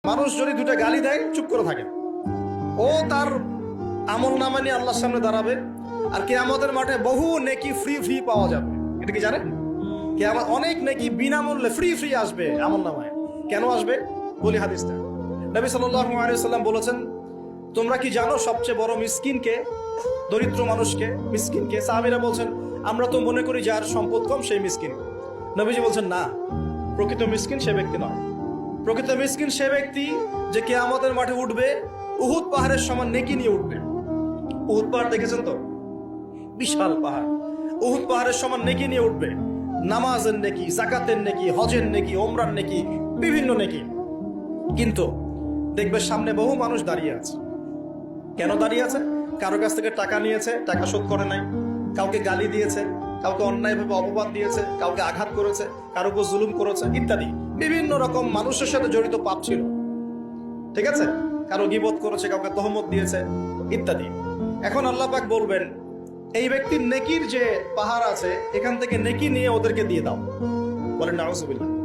মানুষ যদি দুটা গালি দেয় চুপ করে থাকে, ও তার আমল নামা নিয়ে আল্লাহর সামনে দাঁড়াবে, আর কিয়ামতের মাঠে বহু নেকি ফ্রি ফ্রি পাওয়া যাবে। এটা কি জানেন? কিয়ামত অনেক নেকি বিনামূল্যে ফ্রি ফ্রি আসবে আমল নামায়। কেন আসবে বলি হাদিসটা। নবী সাল্লাল্লাহু আলাইহি ওয়াসাল্লাম বলেছেন, তোমরা কি জানো সবচেয়ে বড় মিসকিনকে? দরিদ্র মানুষকে, মিসকিনকে। সাহাবীরা বলছেন, আমরা তো মনে করি যার সম্পদ কম সেই মিসকিন। নবীজি বলছেন, না, প্রকৃত মিসকিন সে ব্যক্তি নয়। প্রকৃত মিসকিন সে ব্যক্তি যে কিয়ামতের মাঠে উঠবে উহুদ পাহাড়ের সমান নেকি নিয়ে উঠবে। উহুদ পাহাড় দেখেছেন তো? বিশাল পাহাড়। উহুদ পাহাড়ের সমান নেকি নিয়ে উঠবে। নামাজের নেকি, যাকাতের নেকি, হজের নেকি, ওমরার নেকি, বিভিন্ন নেকি। কিন্তু দেখবে সামনে বহু মানুষ দাঁড়িয়ে আছে। কেন দাঁড়িয়ে আছে? কারো কাছ থেকে টাকা নিয়েছে, টাকা শোধ করে নাই, কাউকে গালি দিয়েছে, কাউকে অন্যায়ভাবে অপবাদ দিয়েছে, কাউকে আঘাত করেছে, কারো উপর জুলুম করেছে ইত্যাদি। বিভিন্ন রকম মানুষের সাথে জড়িত পাপ ছিল, ঠিক আছে? কারো গীবত করেছে, কাউকে তহমত দিয়েছে ইত্যাদি। এখন আল্লাহ পাক বলবেন, এই ব্যক্তির নেকির যে পাহাড় আছে এখান থেকে নেকি নিয়ে ওদেরকে দিয়ে দাও। বলেন নাউজুবিল্লাহ।